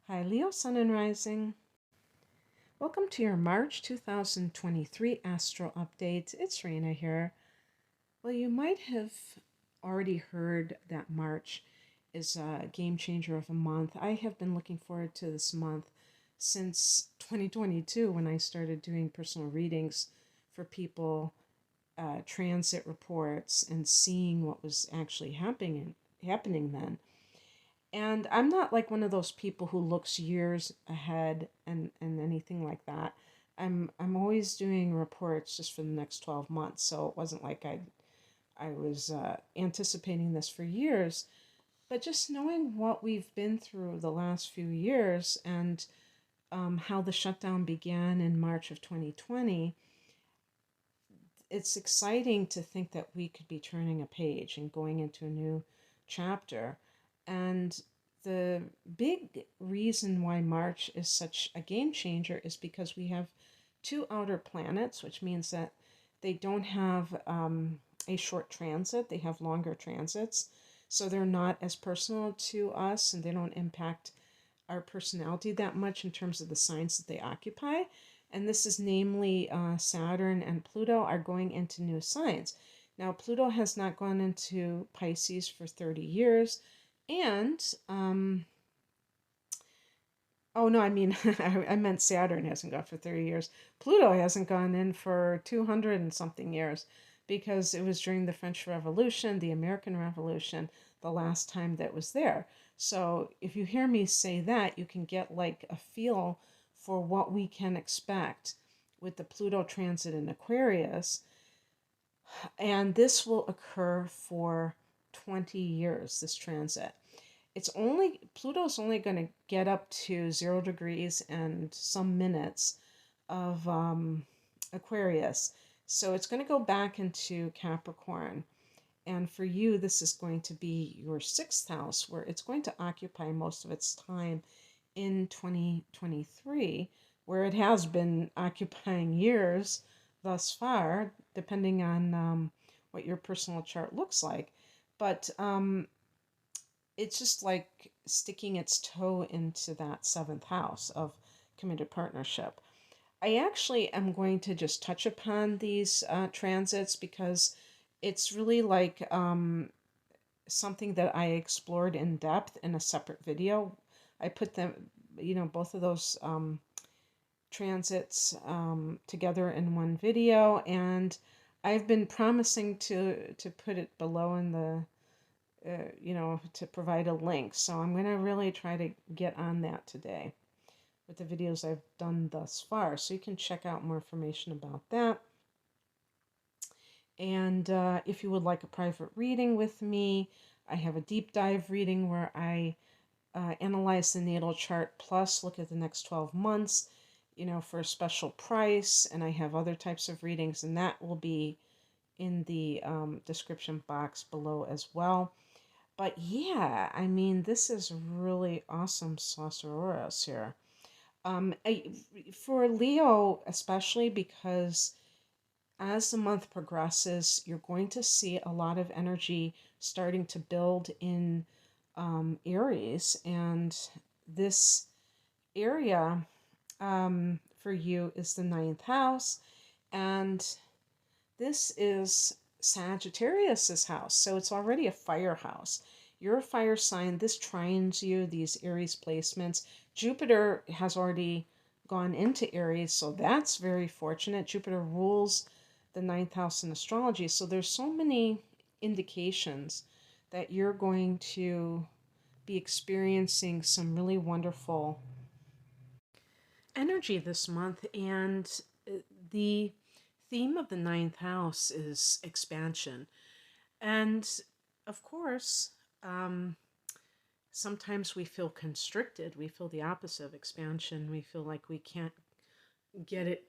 Hi, Leo, Sun and Rising. Welcome to your March 2023 Astro Update. It's Raina here. Well, you might have already heard that March is a game changer of a month. I have been looking forward to this month since 2022 when I started doing personal readings for people, transit reports, and seeing what was actually happening then. And I'm not like one of those people who looks years ahead and anything like that. I'm always doing reports just for the next 12 months. So it wasn't like I was anticipating this for years, but just knowing what we've been through the last few years and how the shutdown began in March of 2020, it's exciting to think that we could be turning a page and going into a new chapter. And the big reason why March is such a game changer is because we have two outer planets, which means that they don't have a short transit, they have longer transits. So they're not as personal to us and they don't impact our personality that much in terms of the signs that they occupy. And this is namely Saturn and Pluto are going into new signs. Now, Pluto has not gone into Pisces for 30 years. And, oh no, I mean, I meant Saturn hasn't gone for 30 years. Pluto hasn't gone in for 200 and something years because it was during the French Revolution, the American Revolution, the last time that was there. So if you hear me say that, you can get like a feel for what we can expect with the Pluto transit in Aquarius. And this will occur for 20 years, this transit. Pluto's only going to get up to 0 degrees and some minutes of Aquarius. So it's going to go back into Capricorn. And for you, this is going to be your sixth house, where it's going to occupy most of its time in 2023, where it has been occupying years thus far, depending on what your personal chart looks like. But it's just like sticking its toe into that seventh house of committed partnership. I actually am going to just touch upon these transits because it's really like something that I explored in depth in a separate video. I put them, both of those transits together in one video, and I've been promising to put it below in the to provide a link. So I'm going to really try to get on that today with the videos I've done thus far. So you can check out more information about that. And if you would like a private reading with me, I have a deep dive reading where I analyze the natal chart plus look at the next 12 months, for a special price. And I have other types of readings, and that will be in the description box below as well. But yeah, I mean, this is really awesome Sauceroras here. For Leo, especially because as the month progresses, you're going to see a lot of energy starting to build in Aries. And this area for you is the ninth house. And this is Sagittarius's house, so it's already a fire house. You're a fire sign. This trines you, these Aries placements. Jupiter has already gone into Aries, so that's very fortunate. Jupiter rules the ninth house in astrology, so there's so many indications that you're going to be experiencing some really wonderful energy this month. And the theme of the ninth house is expansion. And of course, sometimes we feel constricted. We feel the opposite of expansion. We feel like we can't get it,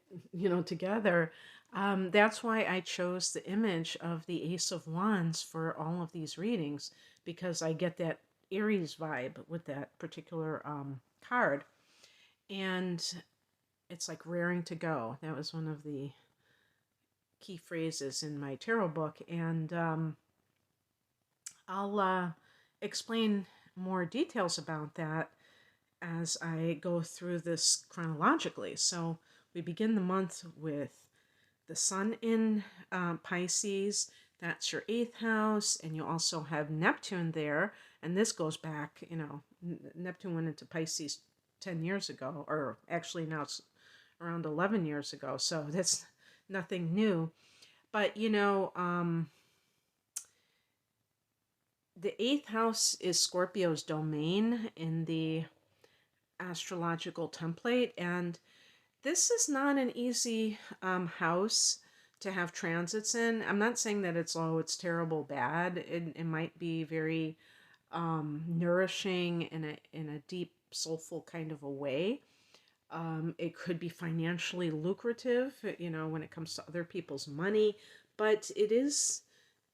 together. That's why I chose the image of the Ace of Wands for all of these readings, because I get that Aries vibe with that particular card. And it's like raring to go. That was one of the key phrases in my tarot book, and I'll explain more details about that as I go through this chronologically. So we begin the month with the sun in Pisces. That's your eighth house. And you also have Neptune there. And this goes back, Neptune went into Pisces 10 years ago, or actually now it's around 11 years ago. So that's nothing new. But, the eighth house is Scorpio's domain in the astrological template. And this is not an easy house to have transits in. I'm not saying that it's terrible bad. It might be very nourishing in a deep, soulful kind of a way. It could be financially lucrative, when it comes to other people's money, but it is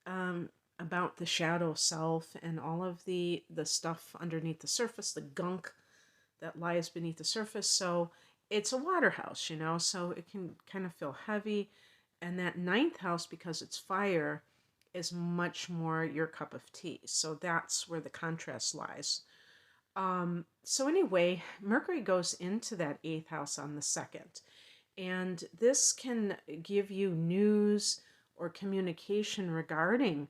um, about the shadow self and all of the stuff underneath the surface, the gunk that lies beneath the surface. So it's a water house, so it can kind of feel heavy. And that ninth house, because it's fire, is much more your cup of tea. So that's where the contrast lies. So anyway, Mercury goes into that eighth house on the 2nd. And this can give you news or communication regarding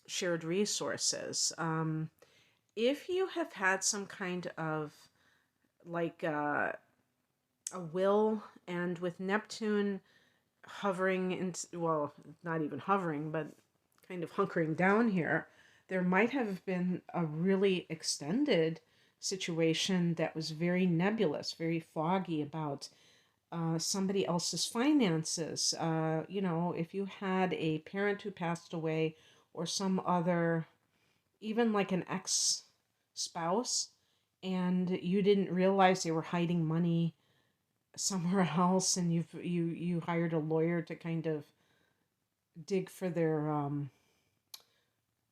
shared resources. If you have had some kind of like a will, and with Neptune hovering, well, not even hovering, but kind of hunkering down here, there might have been a really extended situation that was very nebulous, very foggy about somebody else's finances. If you had a parent who passed away, or some other, even like an ex spouse, and you didn't realize they were hiding money somewhere else, and you hired a lawyer to kind of dig for their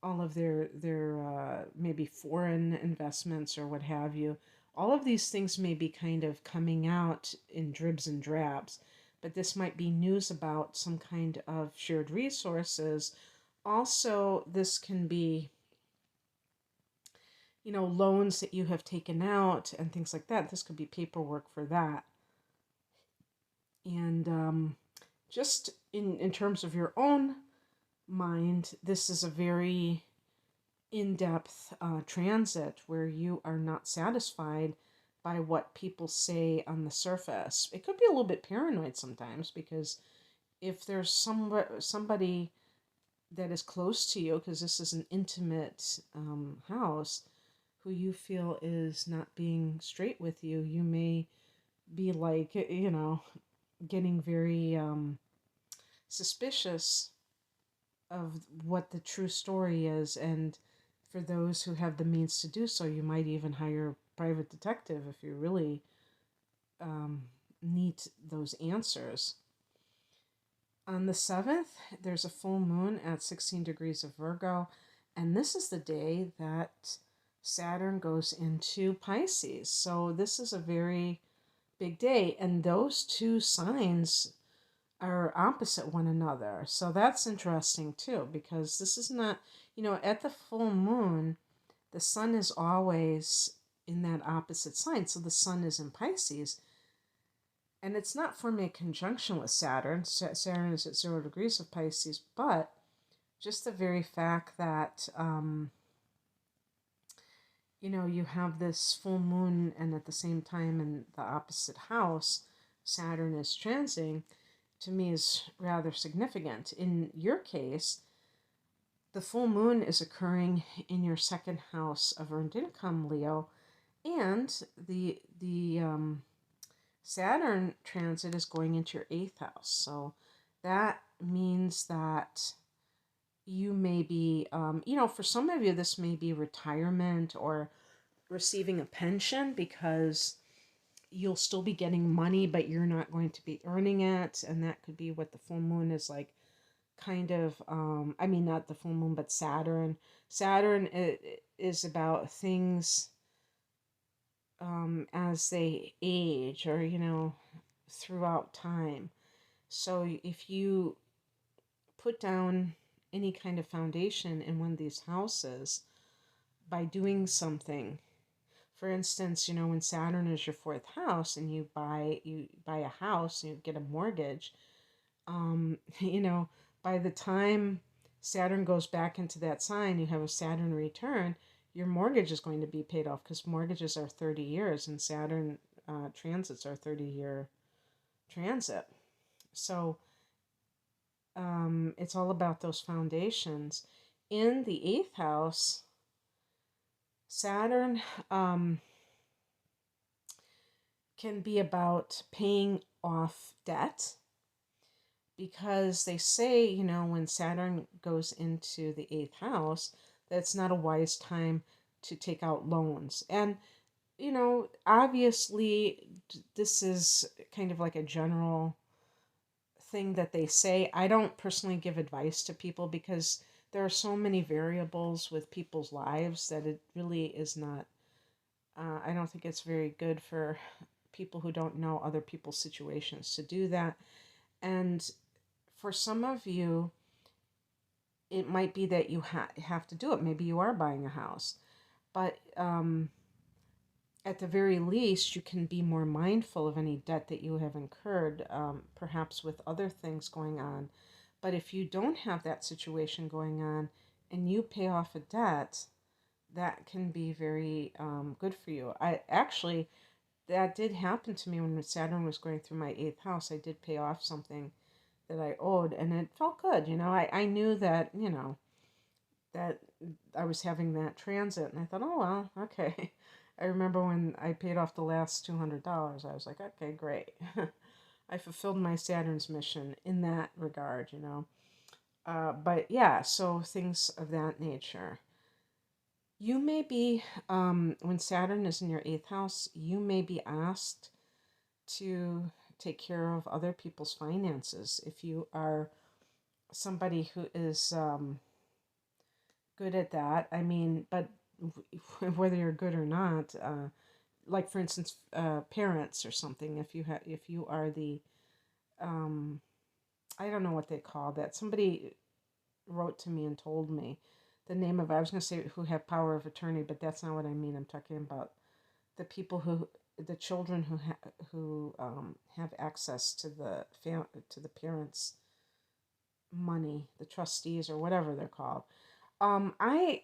all of their maybe foreign investments or what have you. All of these things may be kind of coming out in dribs and drabs, but this might be news about some kind of shared resources. Also, this can be, loans that you have taken out and things like that. This could be paperwork for that. And just in terms of your own mind, this is a very in-depth transit where you are not satisfied by what people say on the surface. It could be a little bit paranoid sometimes, because if there's somebody that is close to you, because this is an intimate house, who you feel is not being straight with you, you may be like, getting very suspicious of what the true story is. And for those who have the means to do so, you might even hire a private detective if you really need those answers. On the 7th, there's a full moon at 16 degrees of Virgo, and this is the day that Saturn goes into Pisces. So this is a very big day, and those two signs are opposite one another. So that's interesting too, because this is not, at the full moon, the sun is always in that opposite sign. So the sun is in Pisces, and it's not forming a conjunction with Saturn. Saturn is at 0 degrees of Pisces, but just the very fact that, you have this full moon, and at the same time in the opposite house, Saturn is transiting, to me is rather significant. In your case, the full moon is occurring in your second house of earned income, Leo, and the Saturn transit is going into your eighth house. So that means that you may be, for some of you, this may be retirement or receiving a pension, because you'll still be getting money, but you're not going to be earning it. And that could be what the full moon is like, kind of, not the full moon, but Saturn. Saturn is about things as they age, or, throughout time. So if you put down any kind of foundation in one of these houses by doing something For instance, when Saturn is your fourth house and you buy a house and you get a mortgage, you know, by the time Saturn goes back into that sign, you have a Saturn return, your mortgage is going to be paid off because mortgages are 30 years and Saturn transits are 30-year transit. So it's all about those foundations. In the eighth house, Saturn can be about paying off debt because they say, when Saturn goes into the eighth house, that's not a wise time to take out loans. And, obviously, this is kind of like a general thing that they say. I don't personally give advice to people because there are so many variables with people's lives that it really is not, I don't think it's very good for people who don't know other people's situations to do that. And for some of you, it might be that you have to do it. Maybe you are buying a house. But at the very least, you can be more mindful of any debt that you have incurred, perhaps with other things going on. But if you don't have that situation going on and you pay off a debt, that can be very good for you. That did happen to me when Saturn was going through my eighth house. I did pay off something that I owed, and it felt good. I knew that, that I was having that transit, and I thought, oh, well, okay. I remember when I paid off the last $200, I was like, okay, great. I fulfilled my Saturn's mission in that regard. But yeah, so things of that nature. You may be, when Saturn is in your eighth house, you may be asked to take care of other people's finances. If you are somebody who is good at that, I mean, but whether you're good or not, like for instance, parents or something. If you are the, um, I don't know what they call that. Somebody wrote to me and told me the name of. I was going to say who have power of attorney, but that's not what I mean. I'm talking about the children who have access to to the parents' money, the trustees or whatever they're called. I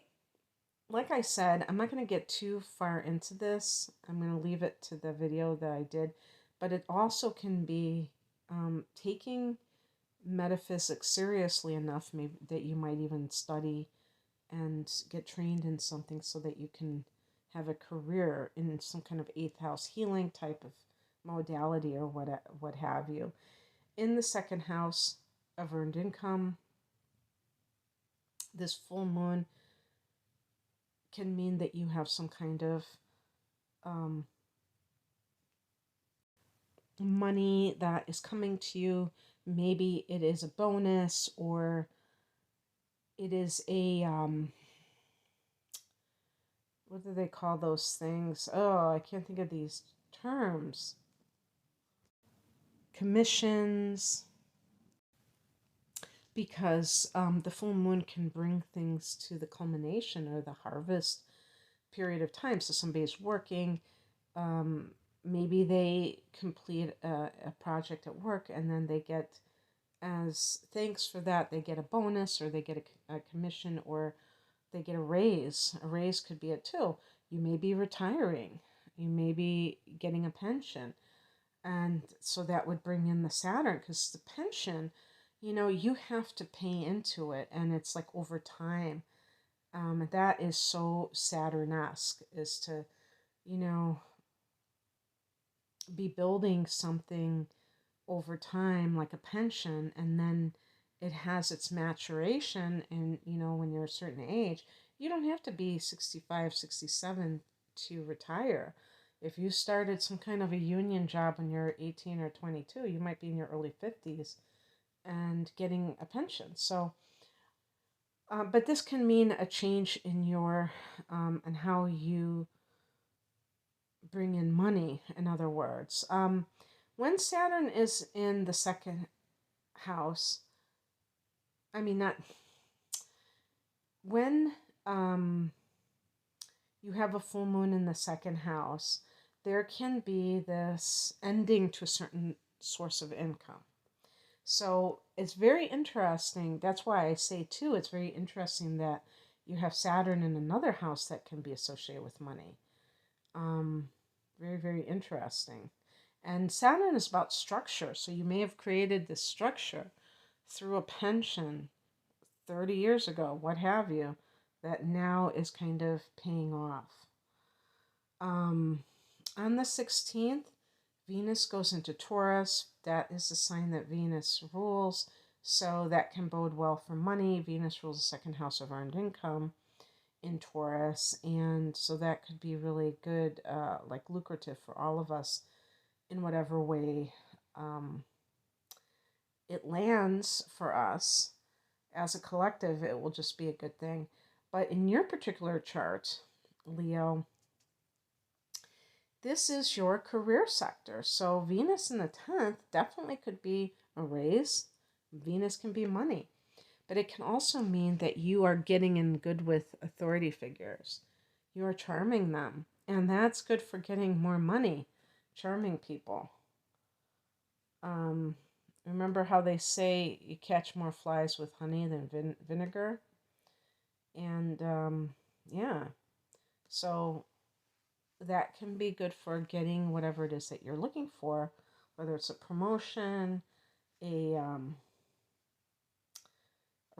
Like I said, I'm not going to get too far into this. I'm going to leave it to the video that I did, but it also can be taking metaphysics seriously enough, maybe that you might even study and get trained in something so that you can have a career in some kind of eighth house healing type of modality or what have you. In the second house of earned income, this full moon can mean that you have some kind of um, money that is coming to you. Maybe it is a bonus or it is a what do they call those things? Oh, I can't think of these terms. Commissions, because the full moon can bring things to the culmination or the harvest period of time. So somebody's working, um, maybe they complete a project at work and then they get, as thanks for that, they get a bonus or they get a commission or they get a raise. A raise could be it too. You may be retiring. You may be getting a pension. And so that would bring in the Saturn because the pension, you have to pay into it and it's like over time. That is so Saturn-esque, is to, you know, be building something over time like a pension, and then it has its maturation. And when you're a certain age, you don't have to be 65, 67 to retire. If you started some kind of a union job when you're 18 or 22, you might be in your early 50s and getting a pension. So but this can mean a change in your and how you bring in money, in other words. When Saturn is in the second house, I mean, not when you have a full moon in the second house, there can be this ending to a certain source of income. So it's very interesting. That's why I say, too, it's very interesting that you have Saturn in another house that can be associated with money. Um, Very, very interesting. And Saturn is about structure. So you may have created this structure through a pension 30 years ago, what have you, that now is kind of paying off. On the 16th, Venus goes into Taurus. That is a sign that Venus rules. So that can bode well for money. Venus rules the second house of earned income in Taurus. And so that could be really good, like lucrative for all of us in whatever way it lands for us. As a collective, it will just be a good thing. But in your particular chart, Leo, this is your career sector. So Venus in the 10th definitely could be a raise. Venus can be money. But it can also mean that you are getting in good with authority figures. You are charming them. And that's good for getting more money, charming people. Remember how they say you catch more flies with honey than vinegar? And yeah, so that can be good for getting whatever it is that you're looking for, whether it's a promotion, a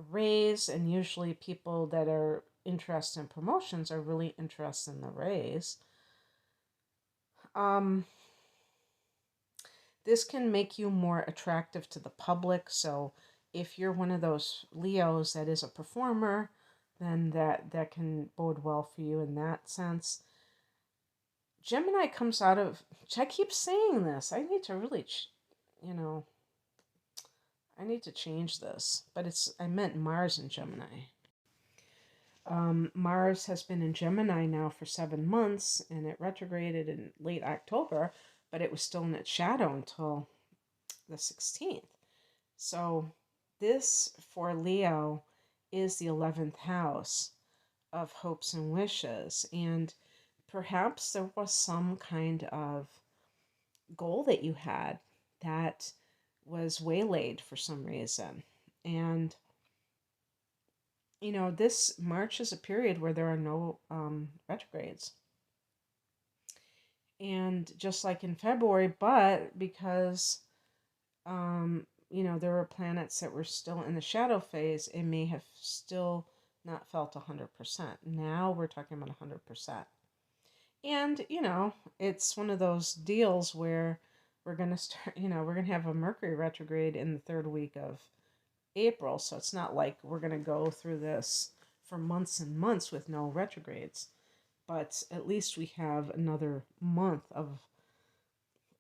raise, and usually people that are interested in promotions are really interested in the raise. This can make you more attractive to the public. So if you're one of those Leos that is a performer, then that can bode well for you in that sense. Gemini comes out of, I keep saying this, I need to really, I need to change this, but I meant Mars in Gemini. Mars has been in Gemini now for 7 months, and it retrograded in late October, but it was still in its shadow until the 16th. So this for Leo is the 11th house of hopes and wishes, and perhaps there was some kind of goal that you had that was waylaid for some reason. And this March is a period where there are no retrogrades. And just like in February, but because, there were planets that were still in the shadow phase, it may have still not felt 100%. Now we're talking about 100%. And, it's one of those deals where we're going to start, we're going to have a Mercury retrograde in the third week of April. So it's not like we're going to go through this for months and months with no retrogrades. But at least we have another month of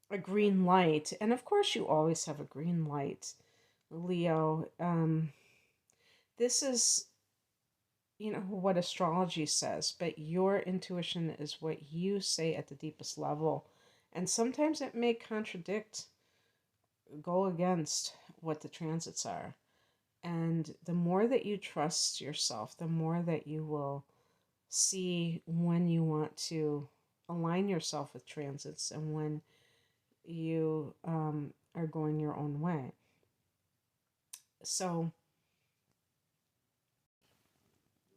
a green light. And of course, you always have a green light, Leo. This is, what astrology says, but your intuition is what you say at the deepest level. And sometimes it may go against what the transits are. And the more that you trust yourself, the more that you will see when you want to align yourself with transits and when you are going your own way. So,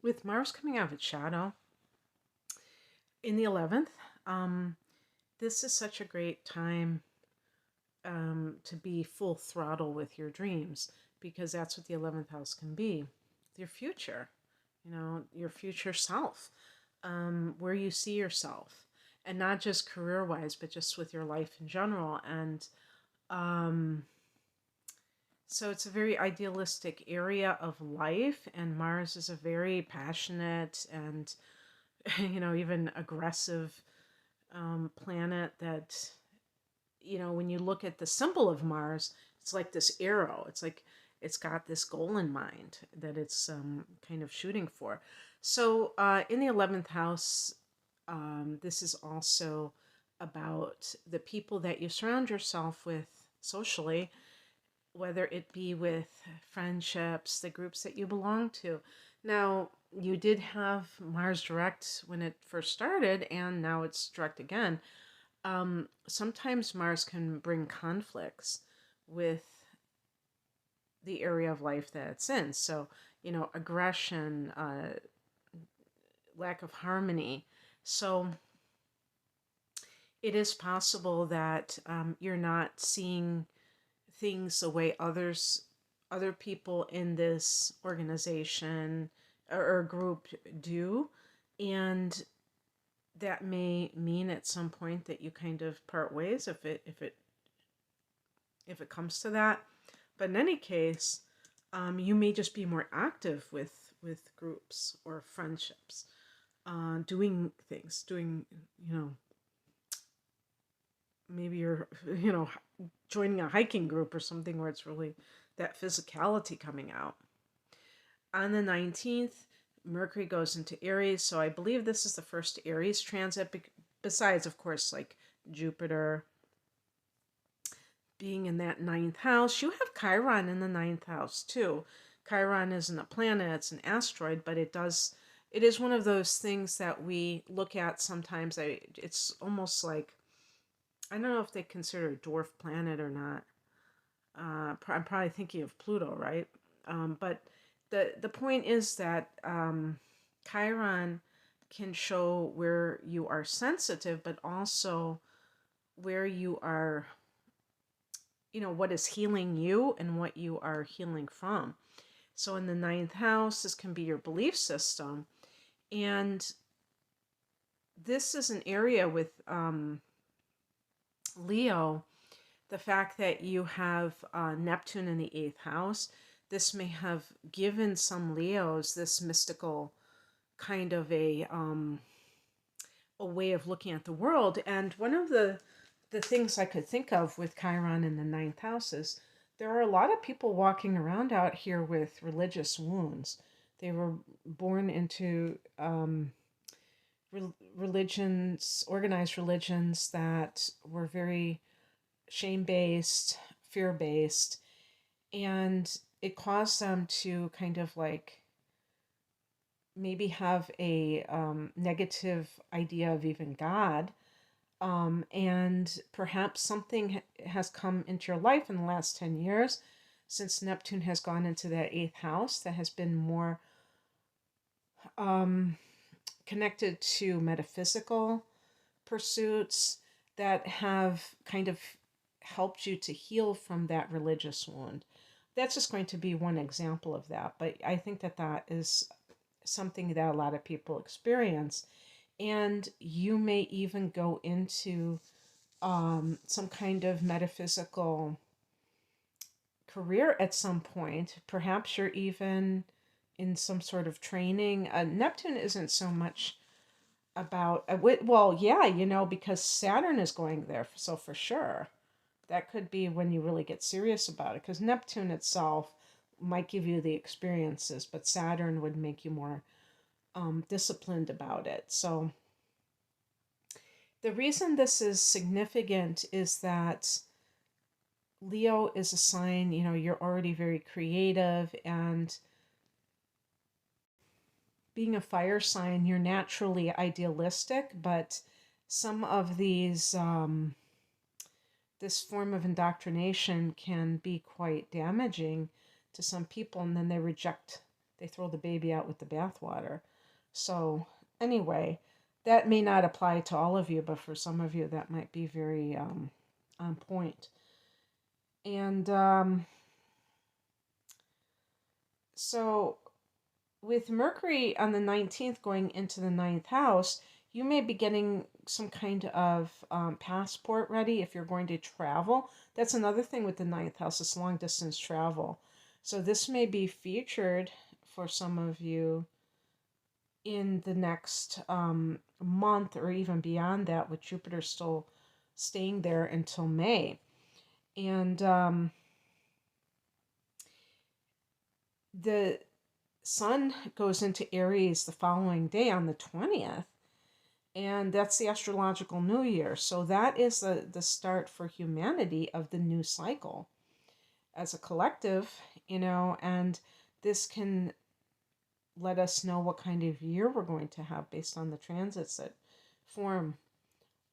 with Mars coming out of its shadow in the 11th, this is such a great time to be full throttle with your dreams, because that's what the 11th house can be. Your future, your future self, where you see yourself, and not just career-wise, but just with your life in general. And so it's a very idealistic area of life, and Mars is a very passionate and, even aggressive planet that, when you look at the symbol of Mars, it's like this arrow. It's like it's got this goal in mind that it's kind of shooting for. So in the 11th house, this is also about the people that you surround yourself with socially, whether it be with friendships, the groups that you belong to. Now, you did have Mars direct when it first started, and now it's direct again. Sometimes Mars can bring conflicts with the area of life that it's in. So, aggression, lack of harmony. So, it is possible that you're not seeing things the way other people in this organization or group do, and that may mean at some point that you kind of part ways if it comes to that. But in any case, you may just be more active with groups or friendships, doing things, maybe you're joining a hiking group or something where it's really that physicality coming out. On the 19th, Mercury goes into Aries, so I believe this is the first Aries transit, besides, of course, like Jupiter being in that ninth house. You have Chiron in the ninth house too. Chiron isn't a planet, it's an asteroid, but it is one of those things that we look at sometimes. It's almost like, I don't know if they consider a dwarf planet or not. I'm probably thinking of Pluto, right? But the point is that Chiron can show where you are sensitive, but also where you are, what is healing you and what you are healing from. So in the ninth house, this can be your belief system. And this is an area with Leo, the fact that you have Neptune in the eighth house. This may have given some Leos this mystical kind of a way of looking at the world. And one of the things I could think of with Chiron in the ninth house is there are a lot of people walking around out here with religious wounds. They were born into religions, organized religions that were very shame-based, fear-based, and it caused them to kind of like maybe have a negative idea of even God. And perhaps something has come into your life in the last 10 years since Neptune has gone into that eighth house that has been more connected to metaphysical pursuits that have kind of helped you to heal from that religious wound. That's just going to be one example of that, but I think that is something that a lot of people experience. And you may even go into some kind of metaphysical career at some point. Perhaps you're even in some sort of training. Neptune isn't so much about, well, yeah, because Saturn is going there. So for sure, that could be when you really get serious about it. Because Neptune itself might give you the experiences, but Saturn would make you more disciplined about it. So the reason this is significant is that Leo is a sign, you're already very creative, and being a fire sign, you're naturally idealistic, but some of these, this form of indoctrination can be quite damaging to some people, and then they throw the baby out with the bathwater. So anyway, that may not apply to all of you, but for some of you, that might be very on point. And so with Mercury on the 19th going into the ninth house, you may be getting some kind of passport ready if you're going to travel. That's another thing with the ninth house, it's long distance travel. So this may be featured for some of you in the next month or even beyond that, with Jupiter still staying there until May. And the Sun goes into Aries the following day on the 20th, and that's the astrological new year. So that is the start for humanity of the new cycle as a collective, and this can let us know what kind of year we're going to have based on the transits that form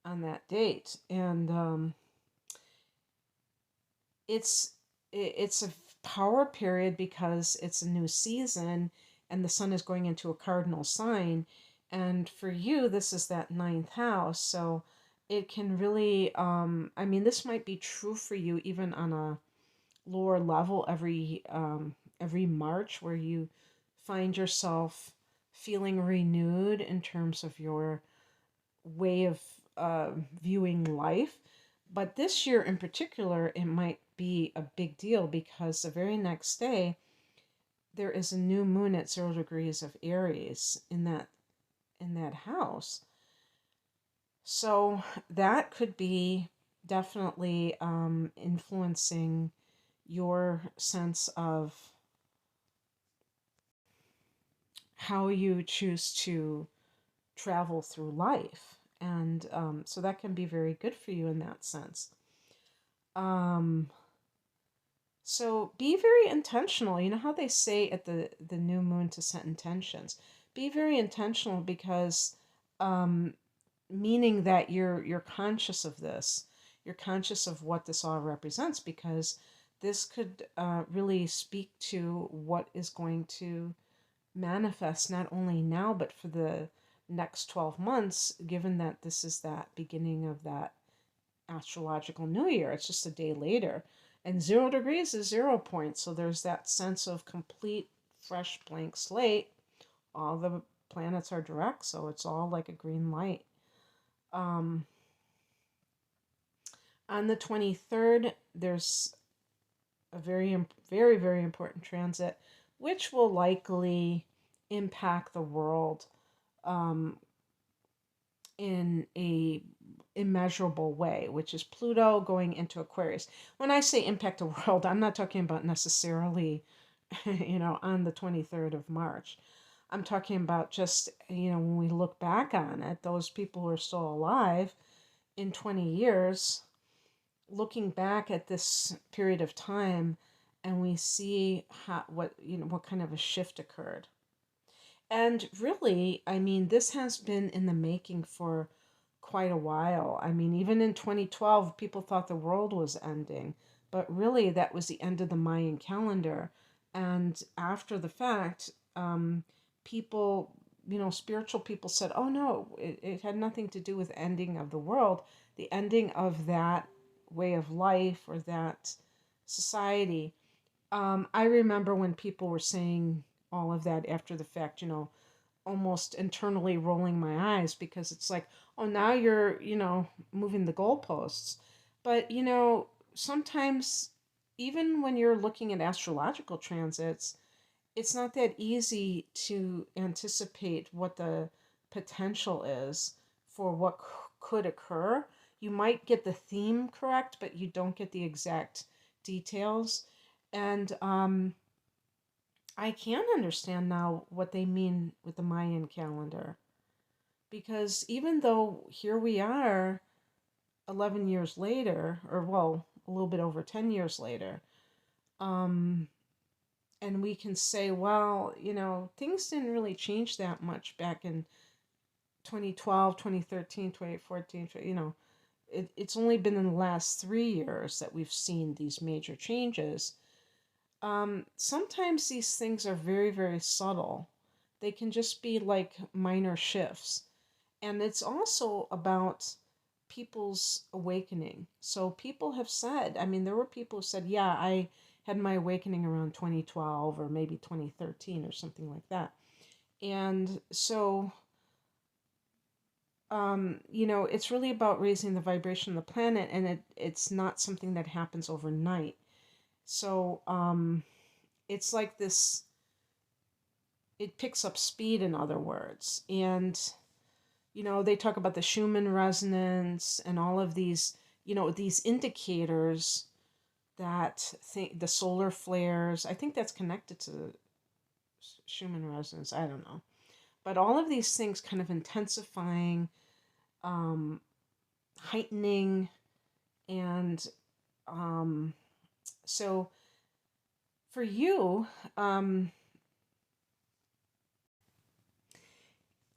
on that date. And it's it's a power period because it's a new season and the sun is going into a cardinal sign, and for you this is that ninth house. So it can really I mean, this might be true for you even on a lower level every March, where you find yourself feeling renewed in terms of your way of viewing life. But this year in particular, it might be a big deal because the very next day there is a new moon at 0 degrees of Aries in that house. So that could be definitely influencing your sense of how you choose to travel through life. And so that can be very good for you in that sense. Um, so be very intentional. You know how they say at the new moon to set intentions? Be very intentional because um, meaning that you're conscious of this. You're conscious of what this all represents, because this could really speak to what is going to manifest not only now but for the next 12 months, given that this is that beginning of that astrological new year. It's just a day later. And 0 degrees is 0 point. So there's that sense of complete, fresh, blank slate. All the planets are direct, so it's all like a green light. Um, on the 23rd, there's a very, very important transit, which will likely impact the world um, in a immeasurable way, which is Pluto going into Aquarius. When I say impact the world, I'm not talking about necessarily, on the 23rd of March. I'm talking about just, when we look back on it, those people who are still alive in 20 years, looking back at this period of time, and we see what kind of a shift occurred. And really, I mean, this has been in the making for quite a while. I mean, even in 2012, people thought the world was ending, but really that was the end of the Mayan calendar. And after the fact, people, spiritual people said, oh no, it had nothing to do with ending of the world, the ending of that way of life or that society. I remember when people were saying all of that after the fact, almost internally rolling my eyes, because it's like, oh, now you're, moving the goalposts. But, sometimes even when you're looking at astrological transits, it's not that easy to anticipate what the potential is for what could occur. You might get the theme correct, but you don't get the exact details. And I can understand now what they mean with the Mayan calendar. Because even though here we are 11 years later, or well, a little bit over 10 years later, um, and we can say, well, things didn't really change that much back in 2012, 2013, 2014, it's only been in the last 3 years that we've seen these major changes. Sometimes these things are very, very subtle. They can just be like minor shifts. And it's also about people's awakening. So people have said, I mean, there were people who said, yeah, I had my awakening around 2012 or maybe 2013 or something like that. And so, it's really about raising the vibration of the planet, and it's not something that happens overnight. So, it's like this, it picks up speed, in other words. And they talk about the Schumann resonance and all of these, these indicators that the solar flares. I think that's connected to Schumann resonance. I don't know. But all of these things kind of intensifying, um, heightening, and so for you,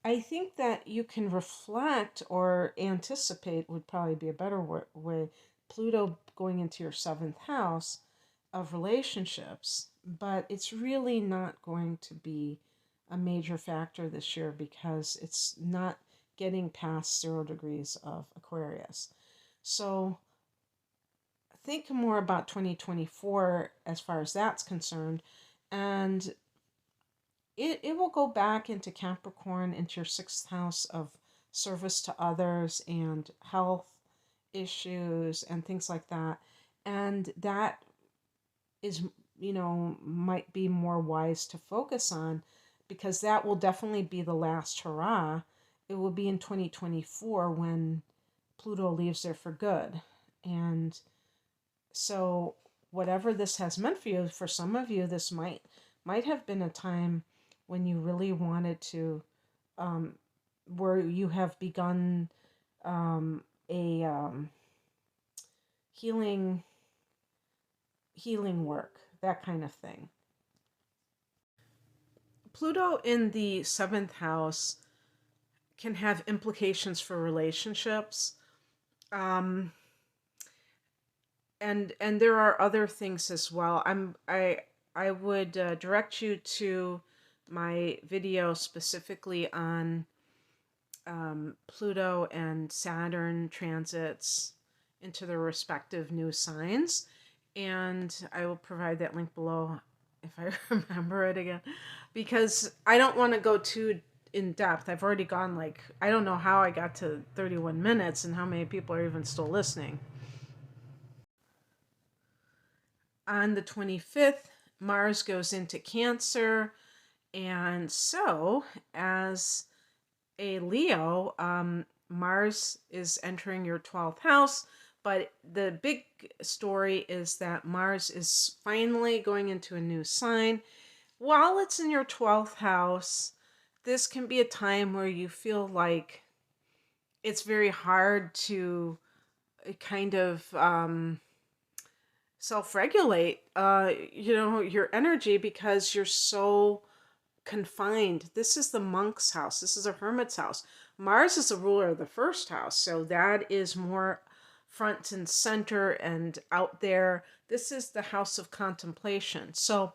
I think that you can reflect or anticipate would probably be a better way. Pluto going into your seventh house of relationships, but it's really not going to be a major factor this year because it's not getting past 0 degrees of Aquarius. So think more about 2024 as far as that's concerned. And it will go back into Capricorn, into your sixth house of service to others and health issues and things like that. And that is, might be more wise to focus on because that will definitely be the last hurrah. It will be in 2024 when Pluto leaves there for good. And so whatever this has meant for you, for some of you, this might have been a time when you really wanted to, where you have begun a healing work, that kind of thing. Pluto in the seventh house can have implications for relationships. Um, and there are other things as well. I would direct you to my video specifically on Pluto and Saturn transits into their respective new signs, and I will provide that link below if I remember it again, because I don't want to go too in depth. I've already gone I don't know how I got to 31 minutes and how many people are even still listening. On the 25th, Mars goes into Cancer. And so, as a Leo, Mars is entering your 12th house. But the big story is that Mars is finally going into a new sign. While it's in your 12th house, this can be a time where you feel like it's very hard to kind of self-regulate your energy because you're so confined. This is the monk's house. This is a hermit's house. Mars is the ruler of the first house, so that is more front and center and out there. This is the house of contemplation. So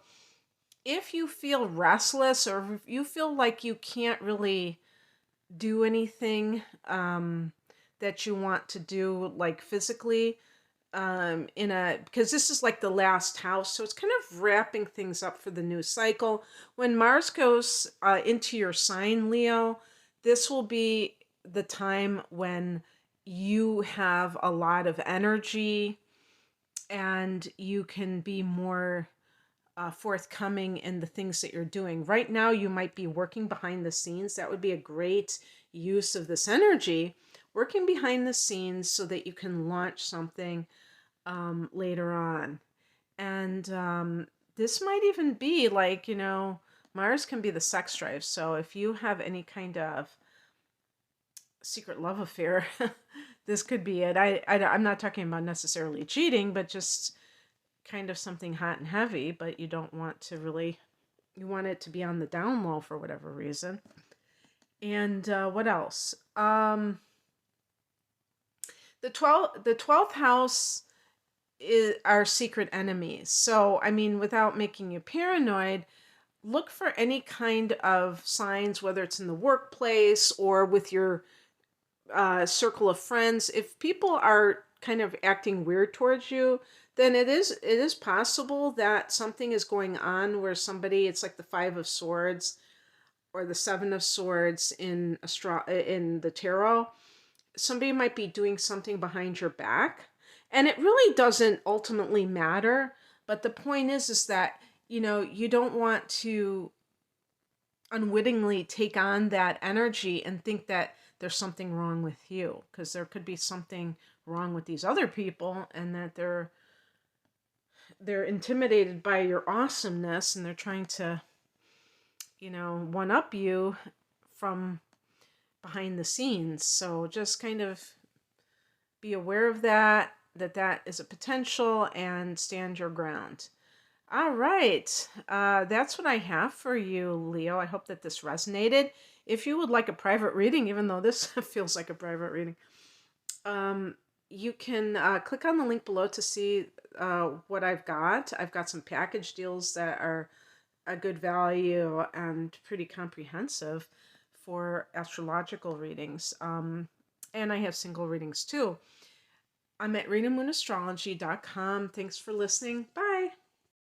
if you feel restless or if you feel like you can't really do anything that you want to do, like physically, because this is like the last house, so it's kind of wrapping things up for the new cycle. When Mars goes into your sign, Leo, this will be the time when you have a lot of energy and you can be more forthcoming in the things that you're doing. Right now, you might be working behind the scenes. That would be a great use of this energy, working behind the scenes so that you can launch something later on. And this might even be Mars can be the sex drive. So if you have any kind of secret love affair, this could be it. I'm not talking about necessarily cheating, but just kind of something hot and heavy, but you don't want to really, you want it to be on the down low for whatever reason. And what else? The 12th house is our secret enemies. So, I mean, without making you paranoid, look for any kind of signs, whether it's in the workplace or with your circle of friends. If people are kind of acting weird towards you, then it is possible that something is going on where somebody, it's like the Five of Swords or the Seven of Swords in the tarot. Somebody might be doing something behind your back, and it really doesn't ultimately matter. But the point is that you don't want to unwittingly take on that energy and think that there's something wrong with you, because there could be something wrong with these other people, and that they're intimidated by your awesomeness and they're trying to one up you from behind the scenes. So just kind of be aware of that is a potential and stand your ground. All right. That's what I have for you, Leo. I hope that this resonated. If you would like a private reading, even though this feels like a private reading, you can click on the link below to see what I've got. I've got some package deals that are a good value and pretty comprehensive for astrological readings. And I have single readings too. I'm at RenaMoonAstrology.com. Thanks for listening. Bye.